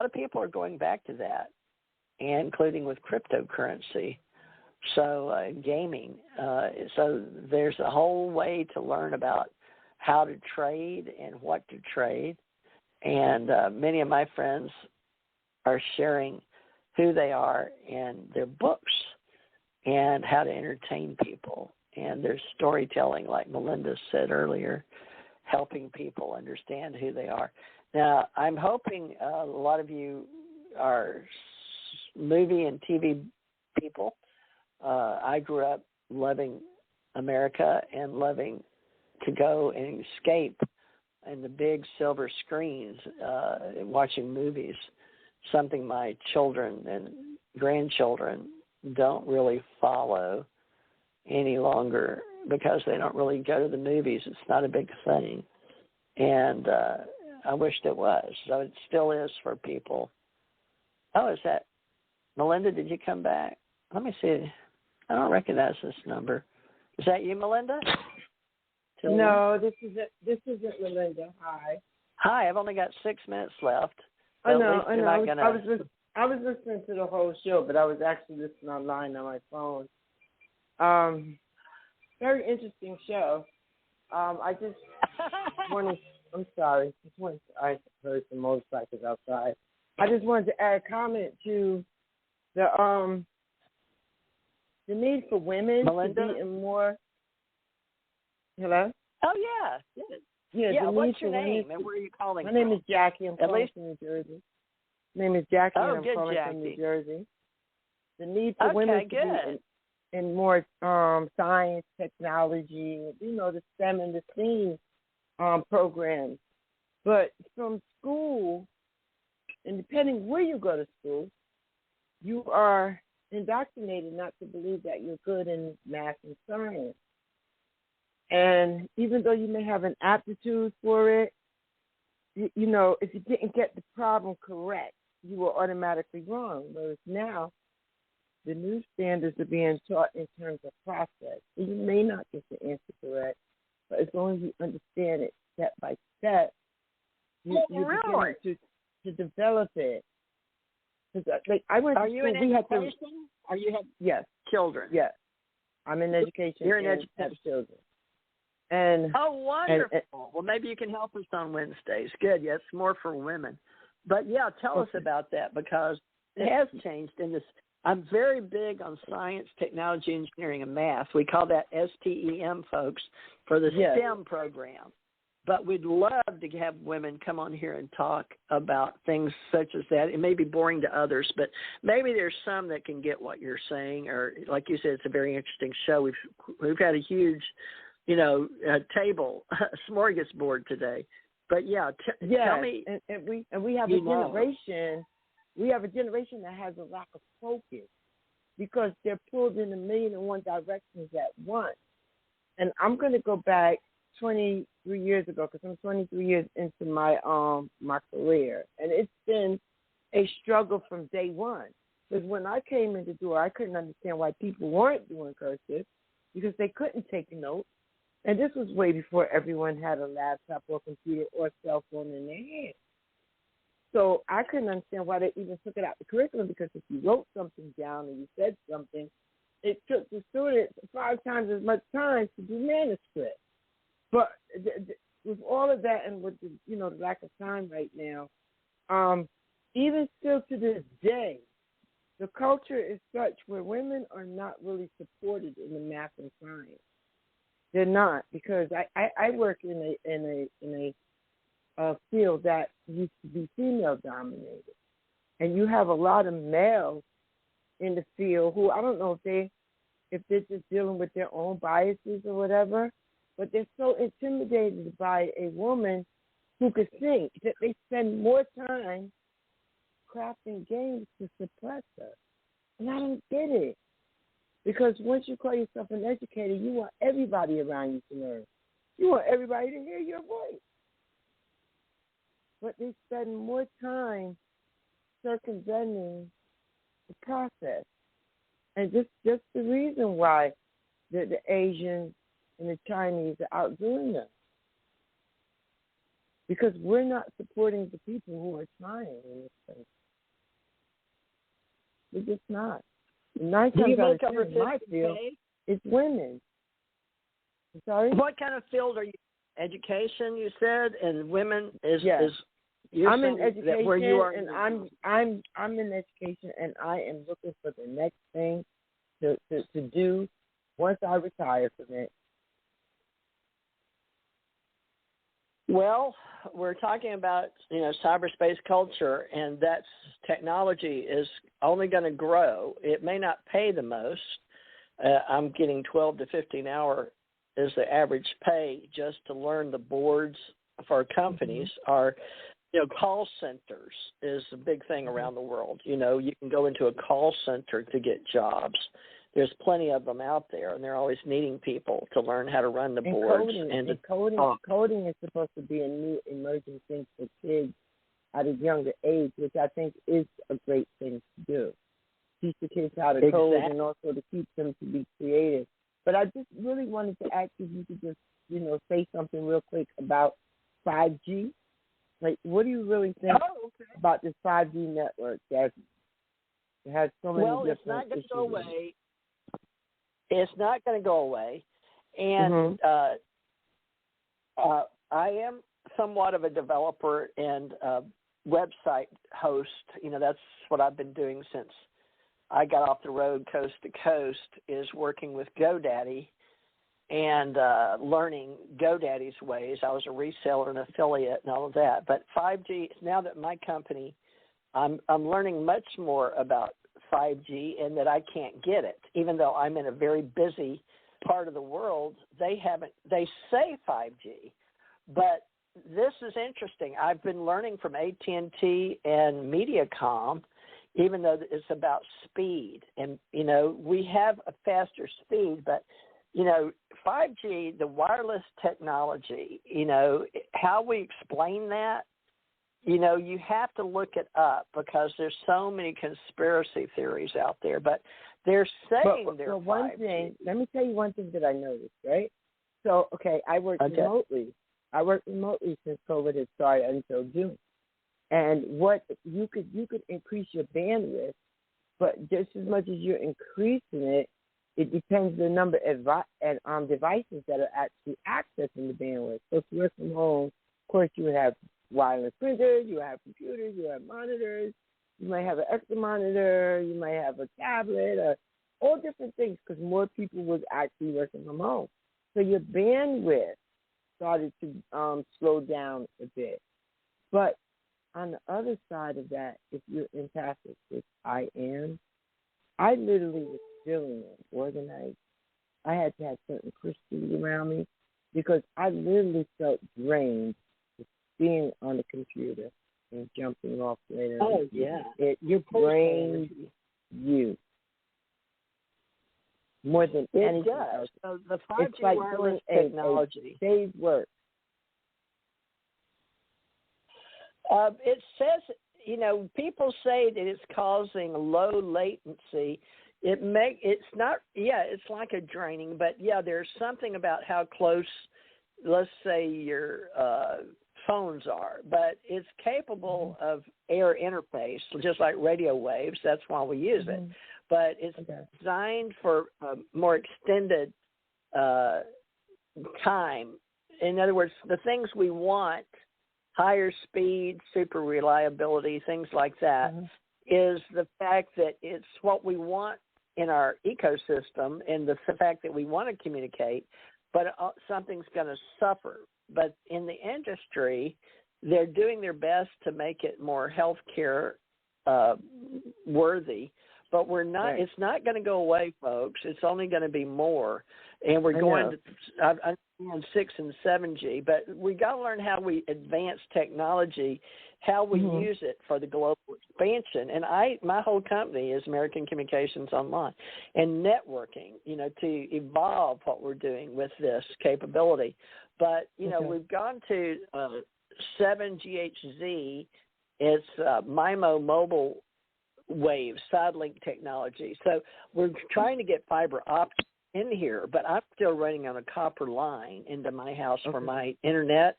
of people are going back to that, and including with cryptocurrency. So gaming. So there's a whole way to learn about how to trade and what to trade. And many of my friends are sharing who they are and their books and how to entertain people. And there's storytelling, like Melinda said earlier, helping people understand who they are. Now, I'm hoping a lot of you are movie and TV people. I grew up loving America and loving to go and escape in the big silver screens, watching movies, something my children and grandchildren don't really follow any longer because they don't really go to the movies. It's not a big thing. And I wished it was. So it still is for people. Oh, is that Melinda? Did you come back? Let me see. I don't recognize this number. Is that you, Melinda? No, this isn't Melinda. Hi. Hi. I've only got 6 minutes left. I know. I was listening to the whole show, but I was actually listening online on my phone. Very interesting show. I just wanted. I'm sorry. I heard some motorcycles outside. I just wanted to add a comment to the need for women Melinda? to be in more. Hello? Oh, yeah. Good. Yeah, what's your name and where are you calling from? from? My name is Jackie. I'm calling from New Jersey. My name is Jackie, and I'm calling from New Jersey. The need for women to be in more science, technology, the STEM and the STEAM programs. But from school, and depending where you go to school, you are indoctrinated not to believe that you're good in math and science. And even though you may have an aptitude for it, if you didn't get the problem correct, you were automatically wrong. Whereas now, the new standards are being taught in terms of process. So you may not get the answer correct, but as long as you understand it step by step, you're beginning to develop it. I went to Are you school, in education? Are you have yes, children? Yes, I'm in education. You're in education. Have children. And wonderful. Well, maybe you can help us on Wednesdays. Good. Yeah, it's more for women. But yeah, tell us about that because it has changed in this. I'm very big on science, technology, engineering, and math. We call that STEM, folks, for the STEM program. But we'd love to have women come on here and talk about things such as that. It may be boring to others, but maybe there's some that can get what you're saying. Or like you said, it's a very interesting show. We've had a huge, table, smorgasbord today. But tell me. And we have a generation. We have a generation that has a lack of focus because they're pulled in 1,000,001 directions at once. And I'm going to go back 23 years ago because I'm 23 years into my career, and it's been a struggle from day one. Because when I came in the door, I couldn't understand why people weren't doing cursive because they couldn't take notes. And this was way before everyone had a laptop or computer or cell phone in their hand. So I couldn't understand why they even took it out the curriculum because if you wrote something down and you said something, it took the student 5 times as much time to do manuscript. But with all of that and with the lack of time right now, even still to this day, the culture is such where women are not really supported in the math and science. They're not because I work in a field that used to be female dominated, and you have a lot of males in the field who I don't know if they're just dealing with their own biases or whatever, but they're so intimidated by a woman who could sing that they spend more time crafting games to suppress her. And I don't get it. Because once you call yourself an educator, you want everybody around you to learn. You want everybody to hear your voice. But they spend more time circumventing the process. And just the reason why the Asians and the Chinese are outdoing them. because we're not supporting the people who are trying in this country. We're just not. 9 times out of 10 in my field, it's women. Sorry? What kind of field are you? Education, you said, and women is. Yes. I'm in education, where you are, and I'm in education, and I am looking for the next thing to do once I retire from it. Well, we're talking about, cyberspace culture, and that's technology is only going to grow. It may not pay the most. I'm getting 12 to 15 hour is the average pay just to learn the boards for companies. Are, call centers is a big thing around the world. You can go into a call center to get jobs. There's plenty of them out there, and they're always needing people to learn how to run the boards. Coding is supposed to be a new emerging thing for kids at a younger age, which I think is a great thing to do. Teach the kids how to code and also to keep them to be creative. But I just really wanted to ask if you could just, say something real quick about 5G. Like, what do you really think about this 5G network that has so many different it's not going issues? to go away. It's not going to go away. And I am somewhat of a developer and website host. That's what I've been doing since I got off the road coast to coast, is working with GoDaddy and learning GoDaddy's ways. I was a reseller and affiliate and all of that. But 5G, now that my company, I'm learning much more about 5G and that I can't get it. Even though I'm in a very busy part of the world, they say 5G. But this is interesting. I've been learning from AT&T and Mediacom, even though it's about speed. And, we have a faster speed, but 5G, the wireless technology, how we explain that, you have to look it up because there's so many conspiracy theories out there. But they're saying they're 5G. Let me tell you one thing that I noticed, right? So, I work remotely. I worked remotely since COVID had started until June. And what you could increase your bandwidth, but just as much as you're increasing it, it depends on the number of devices that are actually accessing the bandwidth. So if you work from home, of course, you would have wireless printers, you have computers, you have monitors, you might have an extra monitor, you might have a tablet, or all different things because more people was actually working from home. So your bandwidth started to slow down a bit. But on the other side of that, if you're empathic, which I am, I literally was feeling organized. I had to have certain crystals around me because I literally felt drained just being on the computer and jumping off later. Oh, yeah. Your brain, you. More than anything else. So the 5G it's like wireless doing technology. A day's work. It says, people say that it's causing low latency. It's not, it's like a draining, but there's something about how close, let's say, your phones are, but it's capable of air interface, just like radio waves. That's why we use it. But it's designed for more extended time. In other words, the things we want, higher speed, super reliability, things like that, is the fact that it's what we want in our ecosystem and the fact that we want to communicate, but something's going to suffer. But in the industry, they're doing their best to make it more healthcare worthy. But we're not. Right. It's not going to go away, folks. It's only going to be more, and we're going to. I'm on 6 and 7G, but we got to learn how we advance technology, how we use it for the global expansion. And my whole company is American Communications Online, and networking. To evolve what we're doing with this capability. But we've gone to 7GHz. It's MIMO mobile wave, side-link technology. So we're trying to get fiber optic in here, but I'm still running on a copper line into my house for my internet.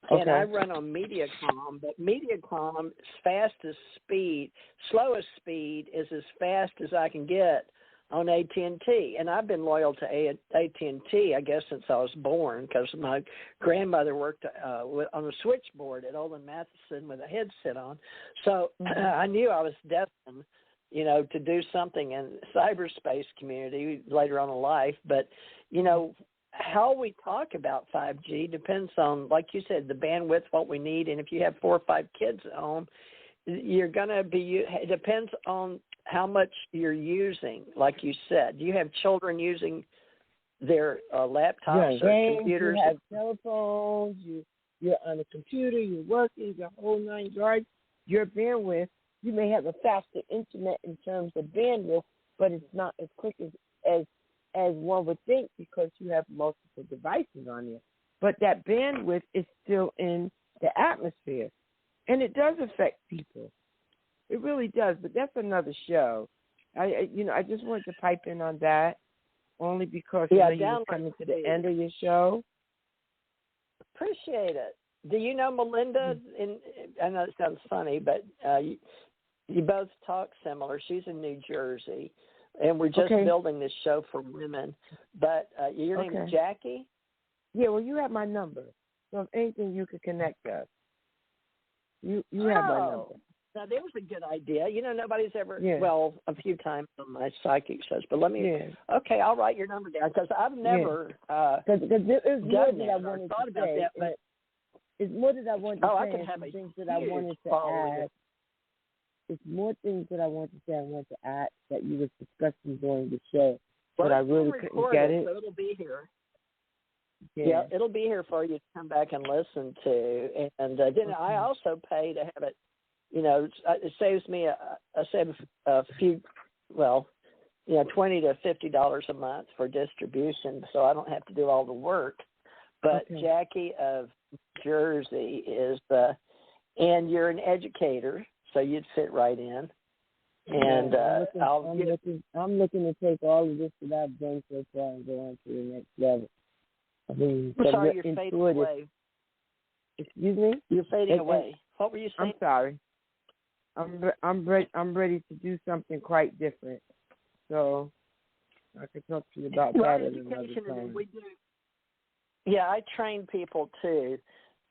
And I run on MediaCom, but MediaCom, slowest speed is as fast as I can get on AT&T. And I've been loyal to AT&T, I guess, since I was born, because my grandmother worked on a switchboard at Olin Matheson with a headset on. So I knew I was destined, to do something in the cyberspace community later on in life. But, how we talk about 5G depends on, like you said, the bandwidth, what we need. And if you have 4 or 5 kids at home, it depends on how much you're using. Like you said, you have children using their laptops or computers. You have telephones, you're on a computer, you're working, the whole 9 yards. Your bandwidth, you may have a faster internet in terms of bandwidth, but it's not as quick as one would think, because you have multiple devices on there. But that bandwidth is still in the atmosphere, and it does affect people. It really does, but that's another show. I just wanted to pipe in on that, only because you're coming to the end of your show. Appreciate it. Do you know Melinda? I know it sounds funny, but you both talk similar. She's in New Jersey. And we're just building this show for women. But your name is Jackie? Yeah, well, you have my number. So if anything, you could connect us. You have my number. Now, that was a good idea. Nobody's ever, well, a few times on my psychic shows. But let me, I'll write your number down, because I've never it's more done that that. I wanted thought to about say. that, but it's more that I wanted to say. I can have things that I wanted to add. It's more things that I want to say. I want to add that you were discussing during the show, but I really couldn't get it. So it'll be here. Yeah, it'll be here for you to come back and listen to. And then I also pay to have it. It saves me a few, $20 to $50 a month for distribution, so I don't have to do all the work. But Jackie of Jersey is and you're an educator. So you'd fit right in, and I'm looking to take all of this that I've done so far and go on to the next level. I mean, I'm sorry, you're fading away. Excuse me? You're fading away. What were you saying? I'm sorry. I'm ready to do something quite different. So I could talk to you about that at another time. Yeah, I train people too.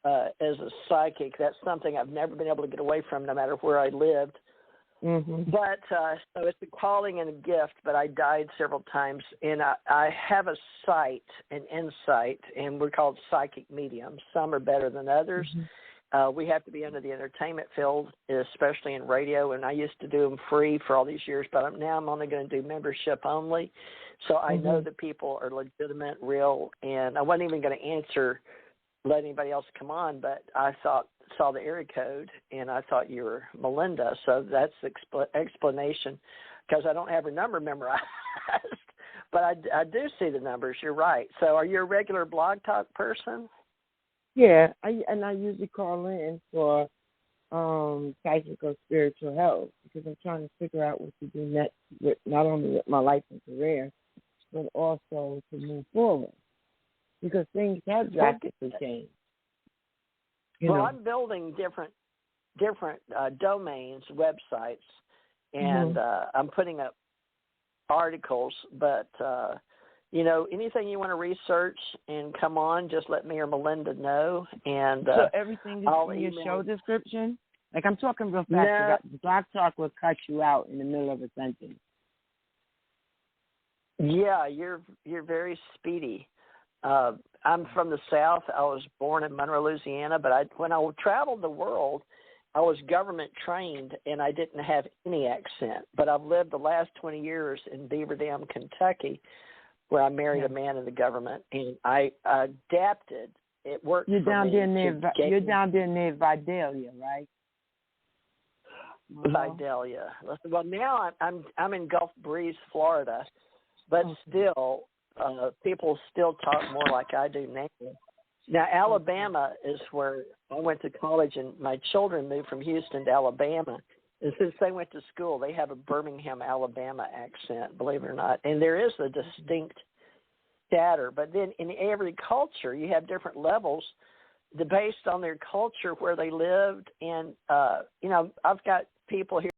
As a psychic, that's something I've never been able to get away from, no matter where I lived. But so it's a calling and a gift. But I died several times, and I have a sight, an insight, and we're called psychic mediums. Some are better than others. We have to be under the entertainment field, especially in radio. And I used to do them free for all these years, but now I'm only going to do membership only. So I know that people are legitimate, real, and I wasn't even going to let anybody else come on, but I saw the area code, and I thought you were Melinda, so that's the explanation, because I don't have her number memorized, but I do see the numbers. You're right. So are you a regular Blog Talk person? Yeah, I usually call in for psychic or spiritual health, because I'm trying to figure out what to do next, with not only with my life and career, but also to move forward. Because things have drastically changed. I'm building different domains, websites, and I'm putting up articles. But anything you want to research and come on, just let me or Melinda know. And so everything is in your show description. Like, I'm talking real fast. Blog Talk will cut you out in the middle of a sentence. Yeah, you're very speedy. I'm from the South. I was born in Monroe, Louisiana, but when I traveled the world, I was government trained, and I didn't have any accent. But I've lived the last 20 years in Beaver Dam, Kentucky, where I married a man in the government, and I adapted. It worked. You're down there near Vidalia, right? Vidalia. Well, now I'm in Gulf Breeze, Florida, but still. People still talk more like I do now. Now, Alabama is where I went to college, and my children moved from Houston to Alabama. And since they went to school, they have a Birmingham, Alabama accent, believe it or not. And there is a distinct chatter. But then in every culture, you have different levels based on their culture where they lived. And, I've got people here